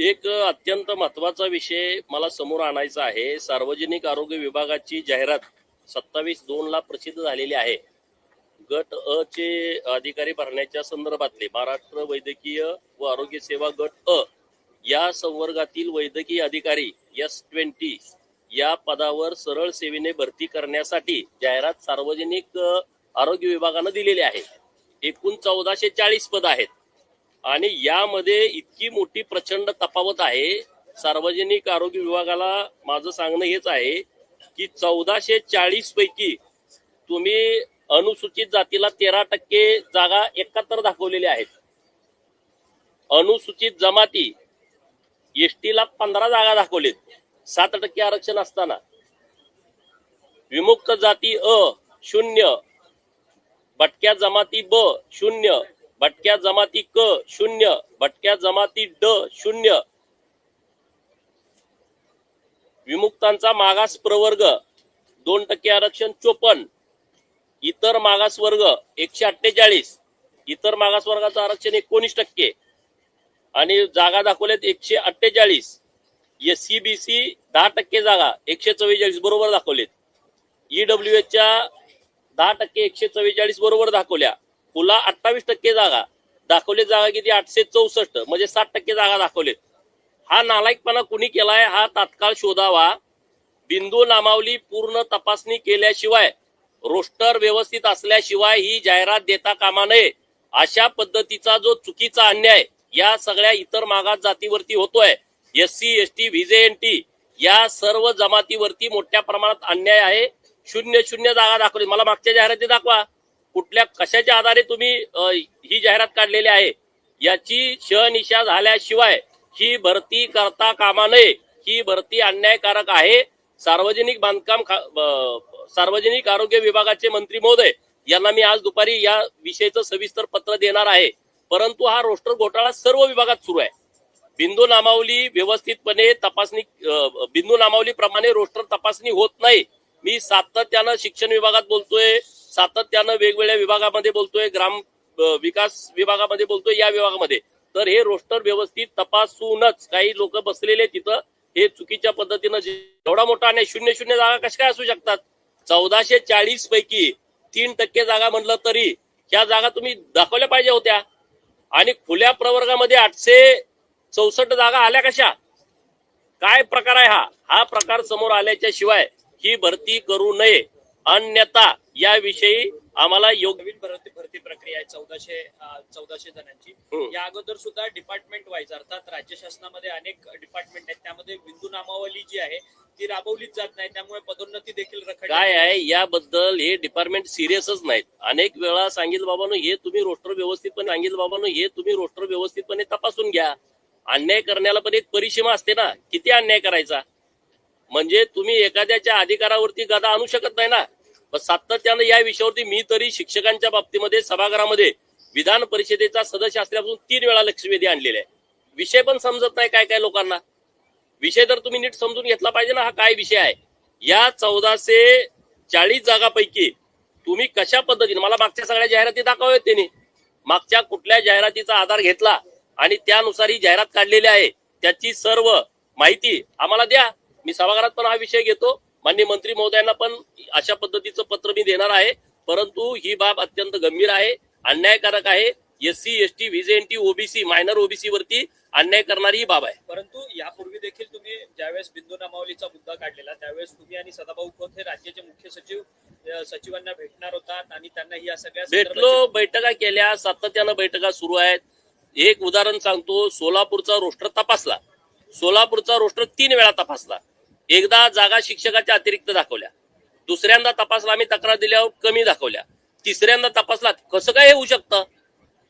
एक अत्यंत महत्वाचा विषय मला समोर आणायचा आहे। सार्वजनिक आरोग्य विभागाची जाहिरात 27/2 ला प्रसिद्ध झालेली आहे। गट अ चे अधिकारी भरण्याच्या संदर्भातले महाराष्ट्र वैद्यकीय व आरोग्य सेवा गट अ या संवर्गातील वैद्यकीय अधिकारी S20 या पदावर सरळ सेवेने भरती करण्यासाठी जाहिरात सार्वजनिक आरोग्य विभागाने दिलेली आहे। एकूण 1440 पद आहेत आणि यामध्ये इतकी मोठी प्रचंड तफावत आहे। सार्वजनिक आरोग्य विभागाला माझं सांगणं हेच आहे की 1440 पैकी तुम्ही अनुसूचित जातीला 13% जागा 71 दाखवलेल्या आहेत। अनुसूचित जमाती एसटी ला 15 जागा दाखवलेत 7% आरक्षण असताना। विमुक्त जाती अ 0, भटक्या जमाती ब 0, भटक्या जमाती क 0, भटक्या जमाती ड 0, विमुक्तांचा मागास प्रवर्ग 2% आरक्षण 54, इतर मागास वर्ग 148, इतर मागास वर्गाचं आरक्षण 19% आणि जागा दाखवल्यात 148। SCBC 10% जागा 144 बरोबर दाखवलेत। EWH च्या 10% 144 बरोबर दाखवल्या। पुला 28% जागा दाखवले। जागा किती 864 म्हणजे 60% जागा दाखवलेत। हा नालायकपणा कुणी केलाय हा तात्काळ शोधावा। बिंदू नामावली पूर्ण तपासणी केल्याशिवाय रोस्टर व्यवस्थित असल्याशिवाय ही जाहिरात देता कामा नये। अशा पद्धतीचा जो चुकीचा अन्याय या सगळ्या इतर मागास जातीवरती होतोय, SC ST VJNT या सर्व जमातीवरती मोठ्या प्रमाणात अन्याय आहे। 0 जागा दाखवली। मला मागच्या जाहिराती दाखवा, कुठल्या कशाच्या आधारे तुम्ही ही जाहिरात काढलेली आहे याची शहनिशा झाल्याशिवाय ही भरती करता कामा नये। ही भरती अन्यायकारक आहे। सार्वजनिक बांधकाम सार्वजनिक आरोग्य विभागाचे मंत्री महोदय यांना मी आज दुपारी या विषयाचं सविस्तर पत्र देणार आहे। परंतु हा रोस्टर घोटाळा सर्व विभागात सुरू आहे। बिंदू नामावली व्यवस्थितपणे तपासणी बिंदू नामावली प्रमाणे रोस्टर तपासणी होत नाही। मी सातत्यानं शिक्षण विभागात बोलतोय, सातत्यानं वेगवेगळ्या विभागामध्ये बोलतोय, ग्राम विकास विभागामध्ये बोलतोय, या विभागामध्ये तर हे रोस्टर व्यवस्थित तपासूनच काही लोक बसलेले तिथं हे चुकीच्या पद्धतीनं एवढा मोठा अन्याय 0 जागा कशा काय असू शकतात। 1440 पैकी 3% जागा म्हणलं तरी ह्या जागा तुम्ही दाखवल्या पाहिजे होत्या आणि खुल्या प्रवर्गामध्ये 864 जागा आल्या कशा? काय प्रकार आहे हा? हा प्रकार समोर आल्याच्या शिवाय ही भरती करू नये, अन्यथा याविषयी आम्हाला योग्य भरती प्रक्रिया आहे 1400 जणांची। या अगोदर सुद्धा डिपार्टमेंट वाईज अर्थात राज्य शासनामध्ये अनेक डिपार्टमेंट आहेत, त्यामध्ये बिंदू नामावली जी आहे ती राबवलीच जात नाही, त्यामुळे पदोन्नती देखील रखडली काय आहे याबद्दल हे डिपार्टमेंट सिरियसच नाहीत। अनेक वेळा सांगितलं बाबांनो हे तुम्ही रोस्टर व्यवस्थितपणे तपासून घ्या। अन्याय करण्याला पण एक परिसीमा असते ना, किती अन्याय करायचा। म्हणजे तुम्ही एखाद्याच्या अधिकारावरती गदा आणू शकत नाही ना। पण सातत्यानं या विषयावरती मी तरी शिक्षकांच्या बाबतीमध्ये सभागृहामध्ये विधान परिषदेचा सदस्य असल्यापासून 3 वेळा लक्षवेधी आणलेले आहे। विषय पण समजत नाही काय लोकांना। विषय तर तुम्ही नीट समजून घेतला पाहिजे ना, हा काय विषय आहे। या 1440 जागापैकी तुम्ही कशा पद्धतीने, मला मागच्या सगळ्या जाहिराती दाखवाव्यात त्यांनी, मागच्या कुठल्या जाहिरातीचा आधार घेतला आणि त्यानुसार ही जाहिरात काढलेली आहे त्याची सर्व माहिती आम्हाला द्या। मी सभागृहात पण हा विषय घेतो, माननीय मंत्री महोदयांना पण अशा पद्धतीचं पत्र मी देणार आहे। परंतु ही बाब अत्यंत गंभीर आहे, अन्यायकारक आहे। SC ST VJNT OBC minor OBC वरती अन्याय करणारी ही बाब आहे। परंतु यापूर्वी देखील तुम्ही ज्यावेळेस बिंदू नामावलीचा मुद्दा काढलेला त्यावेळेस तुम्ही आणि सदाभाऊ खोत हे राज्याचे मुख्य सचिवांना भेटणार होतात आणि त्यांना या सगळ्या भेटलो, बैठका केल्या, सातत्यानं बैठका सुरू आहेत। एक उदाहरण सांगतो, सोलापूरचा रोस्टर तपासला, सोलापूरचा रोस्टर 3 वेळा तपासला। एकदा जागा शिक्षकाच्या अतिरिक्त दाखवल्या, दुसऱ्यांदा तपासला आम्ही तक्रार दिल्यावर कमी दाखवल्या, तिसऱ्यांदा तपासला। कसं काय होऊ शकतं?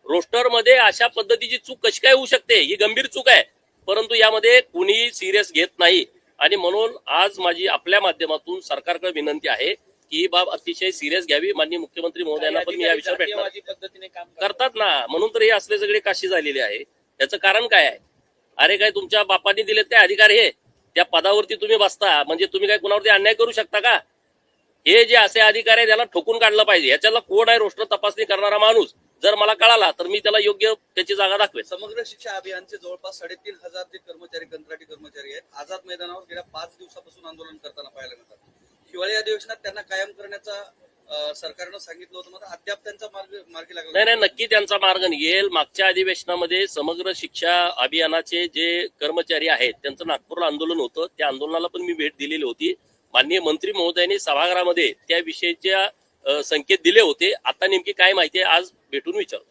रोस्टर मध्ये अशा पद्धतीची चूक कशी काय होऊ शकते? ही गंभीर चूक आहे, परंतु यामध्ये कुणी सिरियस घेत नाही। आणि म्हणून आज माझी आपल्या माध्यमातून सरकारकडे विनंती आहे की ही बाब अतिशय सिरियस घ्यावी। माननीय मुख्यमंत्री महोदयांना पण मी या विषयावर पद्धतीने काम करतात ना, म्हणून तर हे असले सगळे काशी झालेले आहे। त्याचं कारण काय आहे? अरे काय तुमच्या बापांनी दिलेत काय अधिकार? हे त्या पदावरती तुम्ही बसता म्हणजे तुम्ही काय कुणावरती अन्याय करू शकता का? हे जे असे अधिकार आहे त्याला ठोकून काढलं पाहिजे। याच्याला कोण आहे रोस्टर तपासणी करणारा माणूस? जर मला कळाला तर मी त्याला योग्य त्याची जागा दाखवेन. समग्र शिक्षा अभियानचे जवळपास 3,500 जे कर्मचारी कंत्राटी कर्मचारी आहेत आझाद मैदानावर गेल्या 5 दिवसापासून आंदोलन करताना पाहायला मिळतात. हिवाळी अधिवेशनात त्यांना कायम करण्याचा सरकारनं सांगितलं होतं, मात्र अद्याप त्यांचा मार्गी लागला नाही, नक्की त्यांचा मार्ग निघेल. मागच्या अधिवेशनामध्ये समग्र शिक्षा अभियानाचे जे कर्मचारी आहेत त्यांचं नागपूरला आंदोलन होतं. त्या आंदोलनाला पण मी भेट दिलेली होती. माननीय मंत्री महोदयांनी सभागृहामध्ये त्या विषयीच्या संकेत दिले होते. आता नेमकी काय माहिती आहे आज भेटून विचारतो.